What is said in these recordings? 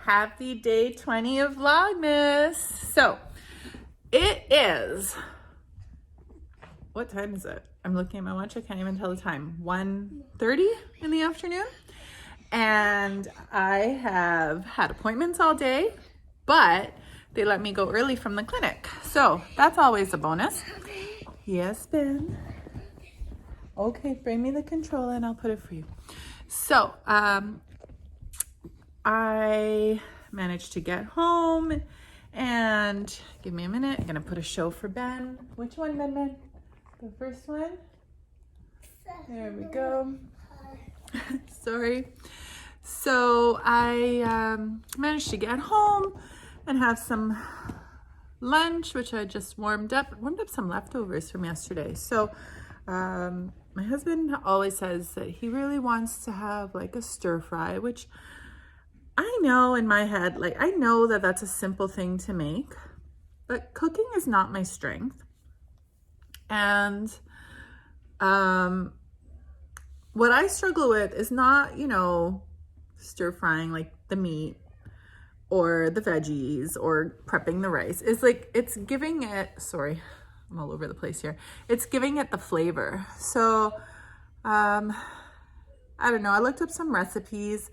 Happy day 20 of Vlogmas. So it is, what time is it? I'm looking at my watch, I can't even tell the time. 1:30 in the afternoon. And I have had appointments all day, but they let me go early from the clinic. So that's always a bonus. Yes, Ben. Okay, bring me the controller and I'll put it for you. So, I managed to get home and give me a minute. I'm gonna put a show for Ben. Which one, Ben? The first one? There we go. Sorry. So I managed to get home and have some lunch, which I just warmed up some leftovers from yesterday. So my husband always says that he really wants to have like a stir fry, which I know in my head, like I know that that's a simple thing to make, but cooking is not my strength. And what I struggle with is not, stir frying like the meat or the veggies or prepping the rice. It's like, it's giving it, sorry, I'm all over the place here. It's giving it the flavor. So, I don't know. I looked up some recipes,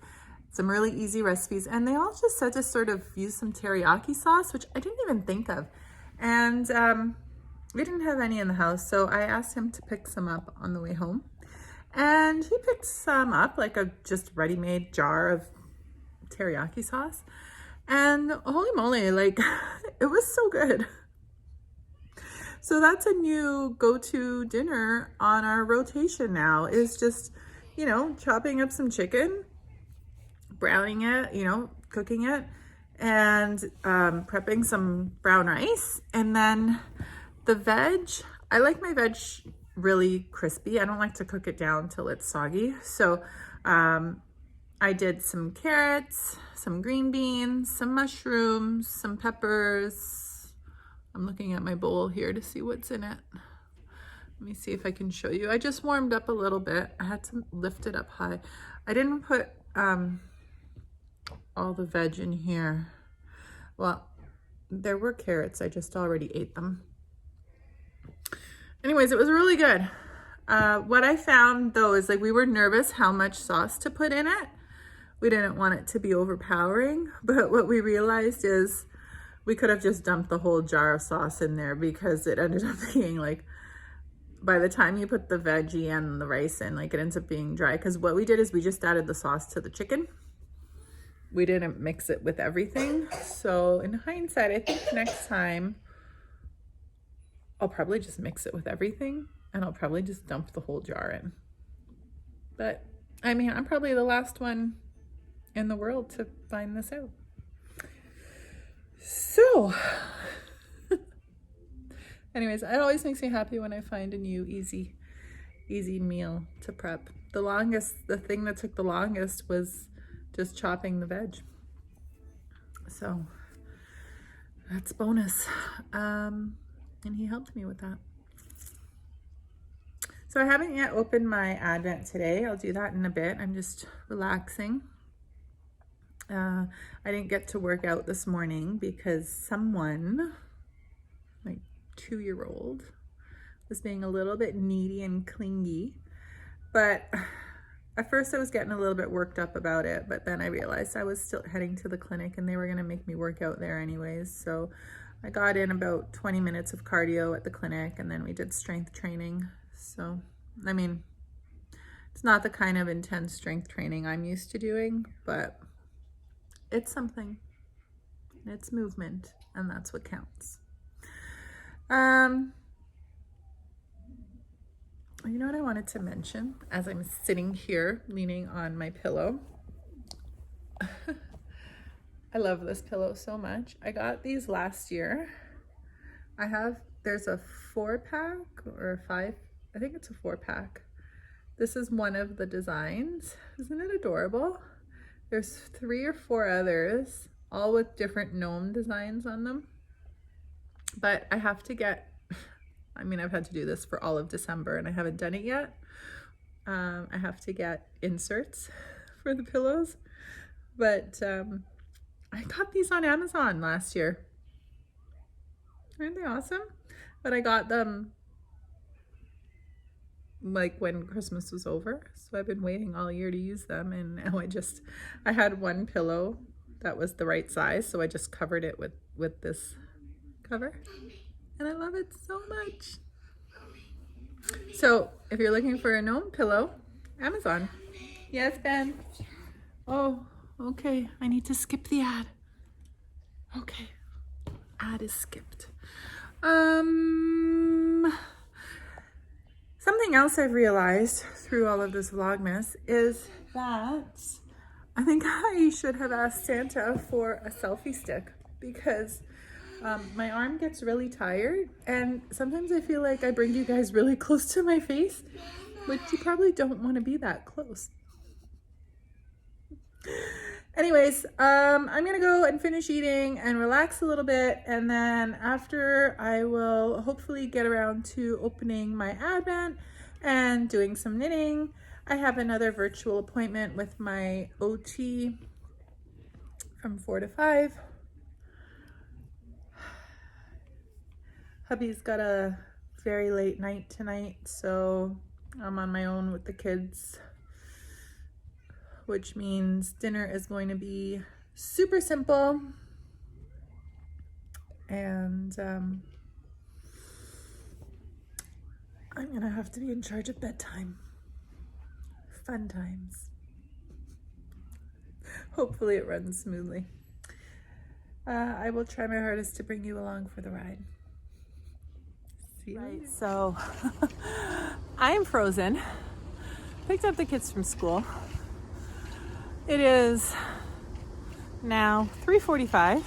some really easy recipes, and they all just said to sort of use some teriyaki sauce, which I didn't even think of. And we didn't have any in the house, so I asked him to pick some up on the way home. And he picked some up, like a just ready-made jar of teriyaki sauce. And holy moly, like it was so good. So that's a new go-to dinner on our rotation now, is just, chopping up some chicken, browning it, cooking it, and prepping some brown rice. And then the veg, I like my veg really crispy. I don't like to cook it down till it's soggy. So I did some carrots, some green beans, some mushrooms, some peppers. I'm looking at my bowl here to see what's in it. Let me see if I can show you. I just warmed up a little bit. I had to lift it up high. I didn't put all the veg in here. Well, there were carrots. I just already ate them. Anyways, it was really good. What I found though is like we were nervous how much sauce to put in it. We didn't want it to be overpowering, but what we realized is we could have just dumped the whole jar of sauce in there, because it ended up being like, by the time you put the veggie and the rice in, like it ends up being dry. Because what we did is we just added the sauce to the chicken. We didn't mix it with everything. So in hindsight, I think next time I'll probably just mix it with everything, and I'll probably just dump the whole jar in. But I mean, I'm probably the last one in the world to find this out. So anyways, it always makes me happy when I find a new easy meal to prep. The thing that took the longest was just chopping the veg. So that's bonus. And he helped me with that. So I haven't yet opened my Advent today. I'll do that in a bit. I'm just relaxing. I didn't get to work out this morning because someone, my 2-year-old, was being a little bit needy and clingy. But at first I was getting a little bit worked up about it, but then I realized I was still heading to the clinic and they were gonna make me work out there anyways. So I got in about 20 minutes of cardio at the clinic, and then we did strength training. So, I mean, it's not the kind of intense strength training I'm used to doing, but it's something. It's movement, and that's what counts. You know what I wanted to mention as I'm sitting here leaning on my pillow? I love this pillow so much. I got these last year. There's a 4-pack or a 5, I think it's a 4-pack. This is one of the designs. Isn't it adorable? There's 3 or 4 others, all with different gnome designs on them. But I have to get, I've had to do this for all of December and I haven't done it yet. I have to get inserts for the pillows, but I got these on Amazon last year. Aren't they awesome? But I got them like when Christmas was over. So I've been waiting all year to use them, and now I had one pillow that was the right size, so I just covered it with this cover. And I love it so much. So if you're looking for a gnome pillow, Amazon. Yes, Ben. Oh, okay. I need to skip the ad. Okay. Ad is skipped. Something else I've realized through all of this Vlogmas is that I think I should have asked Santa for a selfie stick, because my arm gets really tired, and sometimes I feel like I bring you guys really close to my face, which you probably don't want to be that close. Anyways, I'm gonna go and finish eating and relax a little bit, and then after I will hopefully get around to opening my Advent and doing some knitting. I have another virtual appointment with my OT from 4 to 5. Hubby's got a very late night tonight, so I'm on my own with the kids, which means dinner is going to be super simple. And I'm gonna have to be in charge of bedtime. Fun times. Hopefully it runs smoothly. I will try my hardest to bring you along for the ride. See you later. So I am frozen. Picked up the kids from school. It is now 3:45.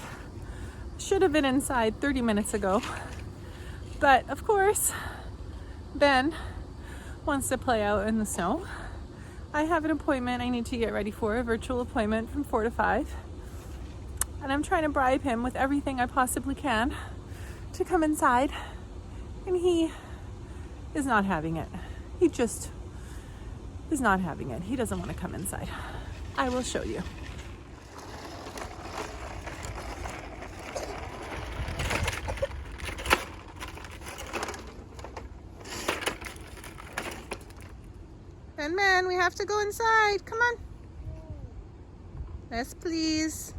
Should have been inside 30 minutes ago. But of course, Ben wants to play out in the snow. I have an appointment I need to get ready for, a virtual appointment from 4 to 5. And I'm trying to bribe him with everything I possibly can to come inside. And he is not having it. He just is not having it. He doesn't want to come inside. I will show you. And man, we have to go inside. Come on. Yes, please.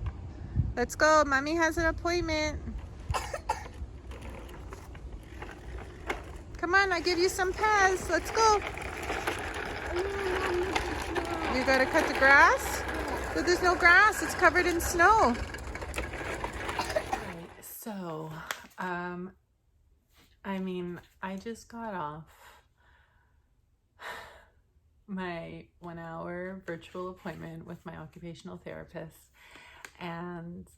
Let's go. Mommy has an appointment. Come on, I'll give you some pads. Let's go. You gotta cut the grass? But there's no grass. It's covered in snow. Right, so, I just got off my 1-hour virtual appointment with my occupational therapist, and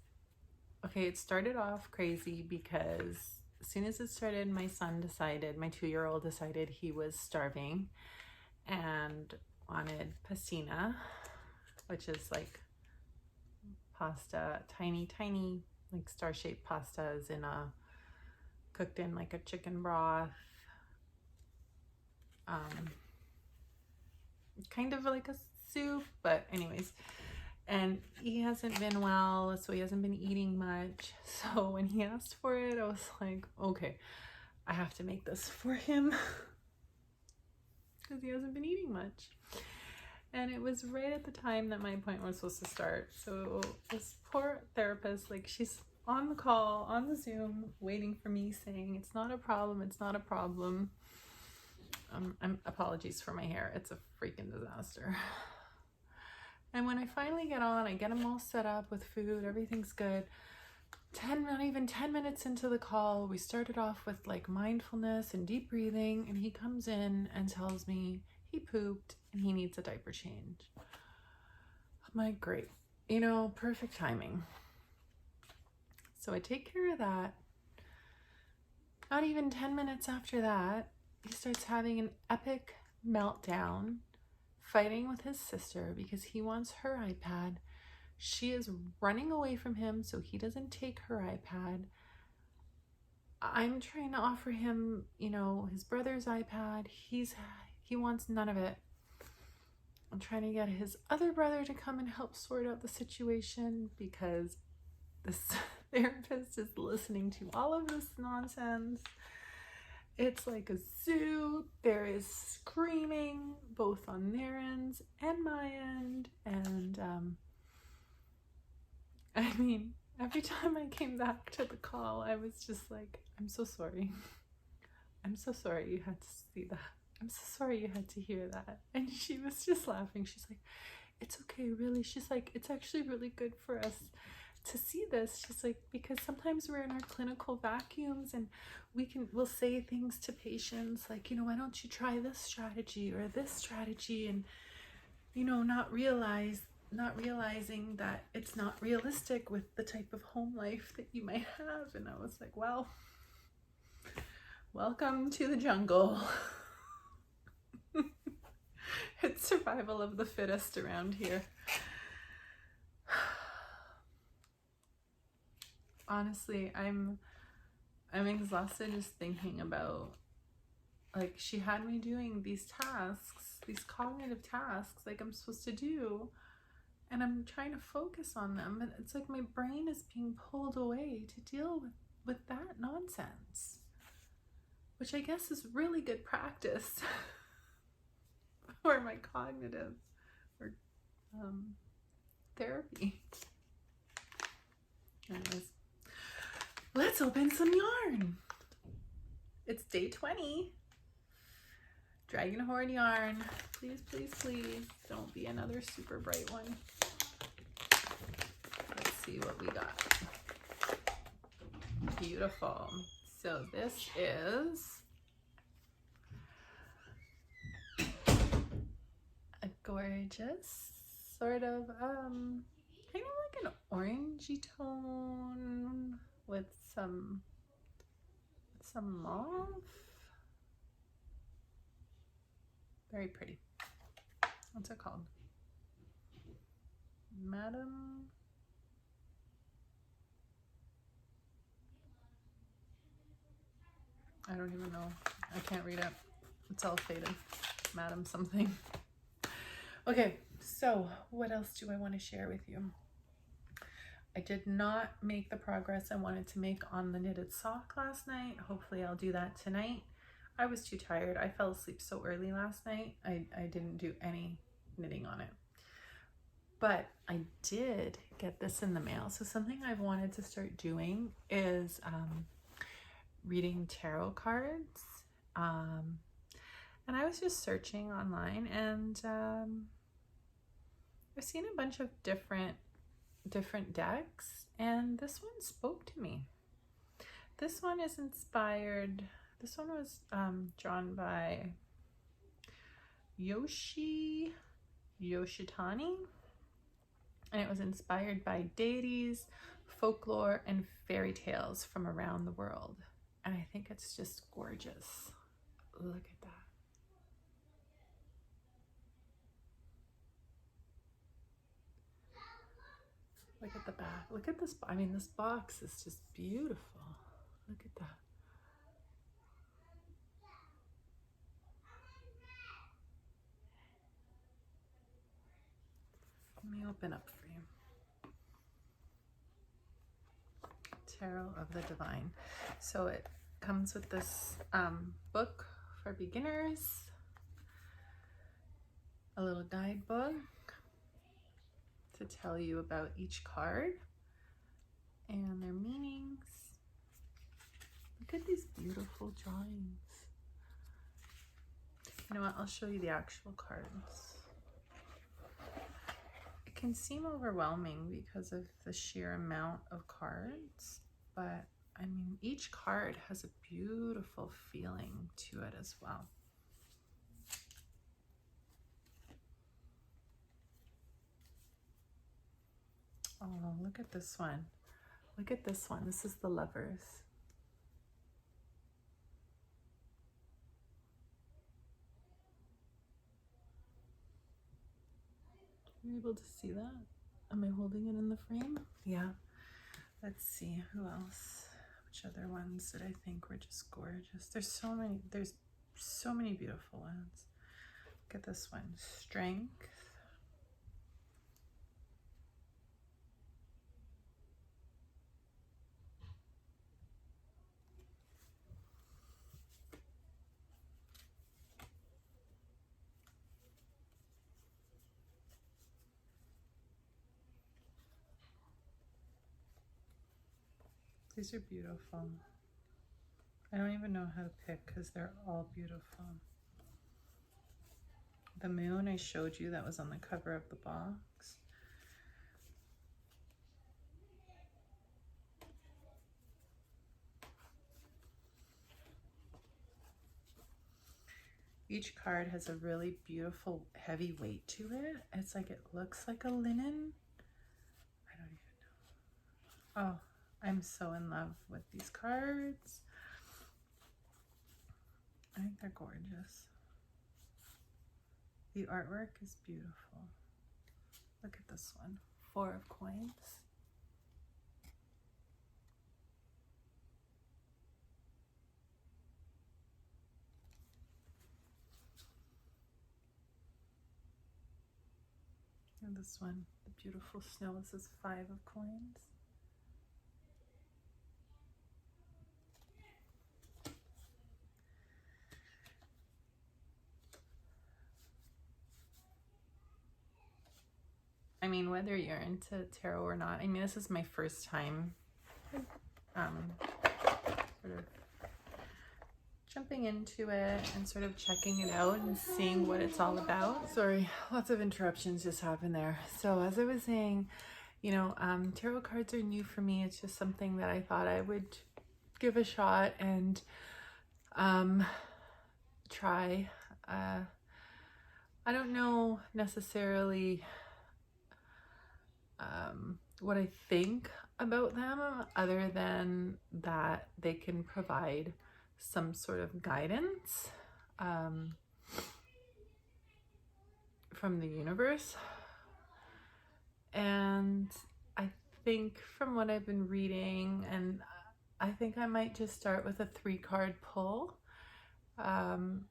okay, it started off crazy because as soon as it started, my 2-year-old decided he was starving and wanted pastina, which is like pasta, tiny like star-shaped pastas cooked in like a chicken broth, kind of like a soup, but anyways. And he hasn't been well, so he hasn't been eating much. So when he asked for it, I was like, okay, I have to make this for him because he hasn't been eating much. And it was right at the time that my appointment was supposed to start. So this poor therapist, like, she's on the call, on the Zoom, waiting for me, saying, it's not a problem, it's not a problem. Apologies for my hair. It's a freaking disaster. And when I finally get on, I get him all set up with food. Everything's good. Not even 10 minutes into the call, we started off with like mindfulness and deep breathing. And he comes in and tells me he pooped and he needs a diaper change. I'm like, great. Perfect timing. So I take care of that. Not even 10 minutes after that, he starts having an epic meltdown, fighting with his sister because he wants her iPad. She is running away from him so he doesn't take her iPad. I'm trying to offer him, his brother's iPad. He wants none of it. I'm trying to get his other brother to come and help sort out the situation because this therapist is listening to all of this nonsense. It's like a zoo. There is screaming both on their ends and my end. And I mean, every time I came back to the call, I was just like, I'm so sorry. I'm so sorry you had to see that. I'm so sorry you had to hear that. And she was just laughing. She's like, it's okay, really. She's like, it's actually really good for us to see this. She's like, because sometimes we're in our clinical vacuums and we'll say things to patients like, you know, why don't you try this strategy or this strategy, and you know, not realizing that it's not realistic with the type of home life that you might have. And I was like, well, welcome to the jungle. It's survival of the fittest around here. Honestly, I'm exhausted just thinking about, like, she had me doing these tasks, these cognitive tasks like I'm supposed to do, and I'm trying to focus on them, and it's like my brain is being pulled away to deal with that nonsense, which I guess is really good practice for my cognitive or therapy. Anyways, let's open some yarn. It's day 20. Dragon horn yarn. Please, please, please don't be another super bright one. Let's see what we got. Beautiful. So this is a gorgeous sort of kind of like an orangey tone with some mauve. Very pretty. What's it called? Madam? I don't even know. I can't read it. It's all faded. Madam something. Okay, so what else do I want to share with you? I did not make the progress I wanted to make on the knitted sock last night. Hopefully I'll do that tonight. I was too tired. I fell asleep so early last night. I didn't do any knitting on it. But I did get this in the mail. So something I've wanted to start doing is reading tarot cards. And I was just searching online, and I've seen a bunch of different decks, and this one spoke to me. This one is inspired. This one was drawn by Yoshitani, and it was inspired by deities, folklore, and fairy tales from around the world. And I think it's just gorgeous. Look at that. Look at the back. Look at this. I mean, this box is just beautiful. Look at that. Let me open up for you. Tarot of the Divine. So it comes with this book for beginners, a little guidebook to tell you about each card and their meanings. Look at these beautiful drawings. You know what? I'll show you the actual cards. It can seem overwhelming because of the sheer amount of cards, but I mean, each card has a beautiful feeling to it as well. Oh, look at this one. Look at this one. This is the Lovers. Are you able to see that? Am I holding it in the frame? Yeah. Let's see. Who else? Which other ones did I think were just gorgeous? There's so many. There's so many beautiful ones. Look at this one. Strength. These are beautiful. I don't even know how to pick because they're all beautiful. The moon I showed you, that was on the cover of the box. Each card has a really beautiful heavy weight to it. It's like it looks like a linen. I don't even know. Oh, I'm so in love with these cards. I think they're gorgeous. The artwork is beautiful. Look at this one. 4 of coins. And this one, the beautiful snow. This is 5 of coins. I mean, whether you're into tarot or not, I mean, this is my first time sort of jumping into it and sort of checking it out and seeing what it's all about. Sorry, lots of interruptions just happened there. So as I was saying, you know, tarot cards are new for me. It's just something that I thought I would give a shot and try. I don't know necessarily what I think about them other than that they can provide some sort of guidance from the universe. And I think from what I've been reading, and I think I might just start with a 3-card pull. But I'm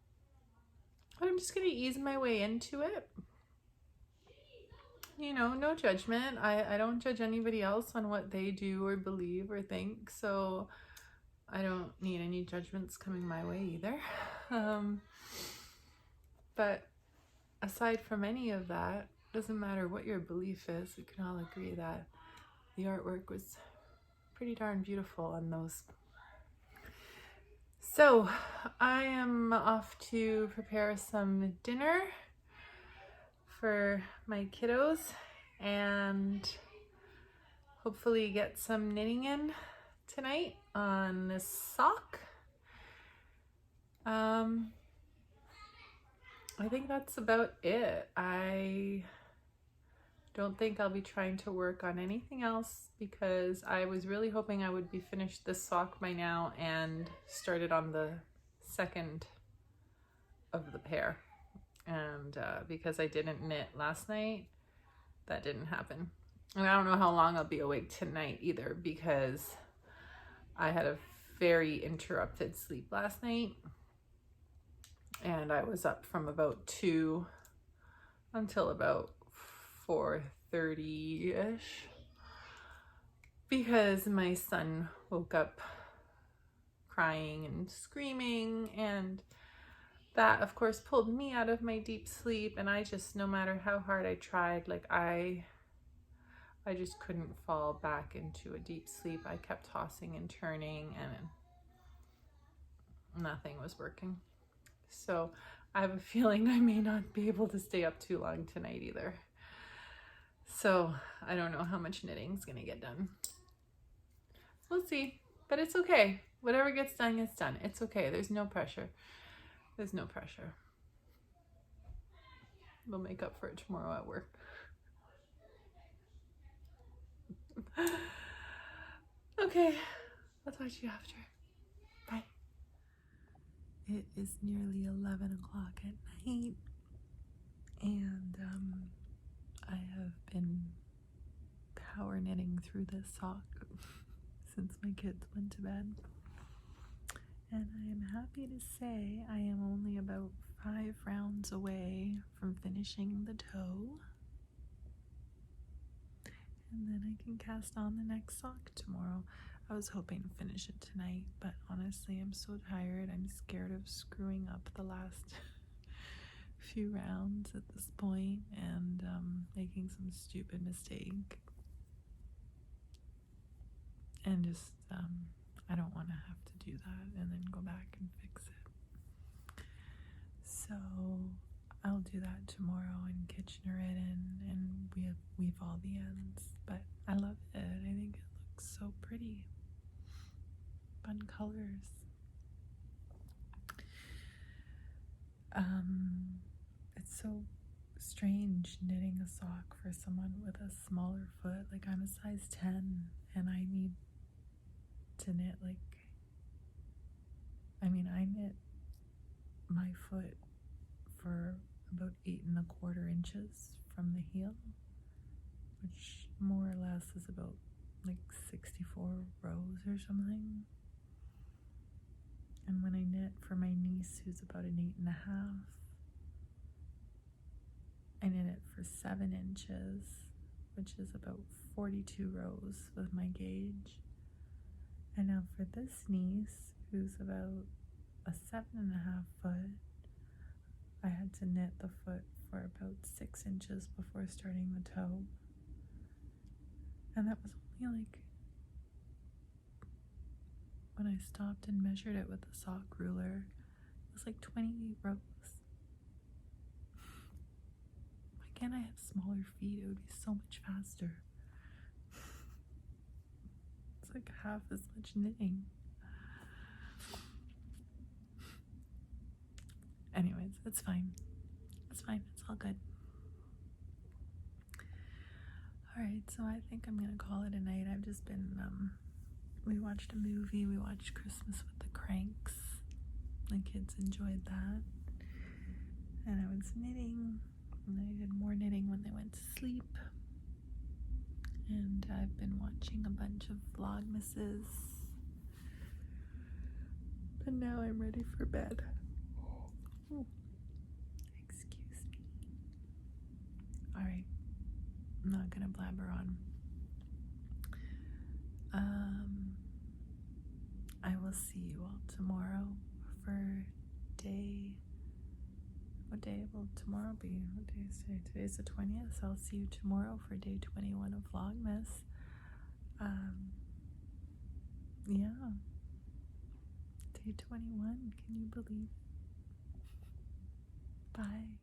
just going to ease my way into it. You know, no judgment. I don't judge anybody else on what they do or believe or think, so I don't need any judgments coming my way either. But aside from any of that, doesn't matter what your belief is, we can all agree that the artwork was pretty darn beautiful on those. So I am off to prepare some dinner for my kiddos and hopefully get some knitting in tonight on this sock. I think that's about it. I don't think I'll be trying to work on anything else because I was really hoping I would be finished this sock by now and started on the second of the pair. And because I didn't knit last night, that didn't happen. And I don't know how long I'll be awake tonight either because I had a very interrupted sleep last night. And I was up from about 2 until about 4:30-ish because my son woke up crying and screaming, and that of course pulled me out of my deep sleep. And I just, no matter how hard I tried, like I just couldn't fall back into a deep sleep. I kept tossing and turning and nothing was working. So I have a feeling I may not be able to stay up too long tonight either. So I don't know how much knitting is going to get done. We'll see, but it's okay. Whatever gets done gets done. It's okay. There's no pressure. There's no pressure. We'll make up for it tomorrow at work. Okay, I'll talk to you after. Bye. It is nearly 11 o'clock at night, and I have been power knitting through this sock since my kids went to bed. And I am happy to say I am only about 5 rounds away from finishing the toe. And then I can cast on the next sock tomorrow. I was hoping to finish it tonight, but honestly, I'm so tired. I'm scared of screwing up the last few rounds at this point and making some stupid mistake. And just, I don't want to have to do that and then go back and fix it. So I'll do that tomorrow and Kitchener it in and weave all the ends. But I love it. I think it looks so pretty. Fun colors. It's so strange knitting a sock for someone with a smaller foot. Like, I'm a size 10 and I need to knit I knit my foot for about 8¼ inches from the heel, which more or less is about 64 rows or something. And when I knit for my niece, who's about an 8½, I knit it for 7 inches, which is about 42 rows with my gauge. And now for this niece, who's about a 7½ foot, I had to knit the foot for about 6 inches before starting the toe. And that was only when I stopped and measured it with the sock ruler, it was 28 rows. Why can't I have smaller feet? It would be so much faster. It's half as much knitting. Anyways, it's fine. It's fine. It's all good. Alright, so I think I'm gonna call it a night. I've just been, we watched a movie. We watched Christmas with the Cranks. The kids enjoyed that. And I was knitting. And then I did more knitting when they went to sleep. And I've been watching a bunch of Vlogmases. But now I'm ready for bed. Oh, excuse me. Alright, I'm not gonna blabber on. I will see you all tomorrow for what day will tomorrow be? What day is today? Today's the 20th, so I'll see you tomorrow for day 21 of Vlogmas. Yeah. Day 21, can you believe? Bye.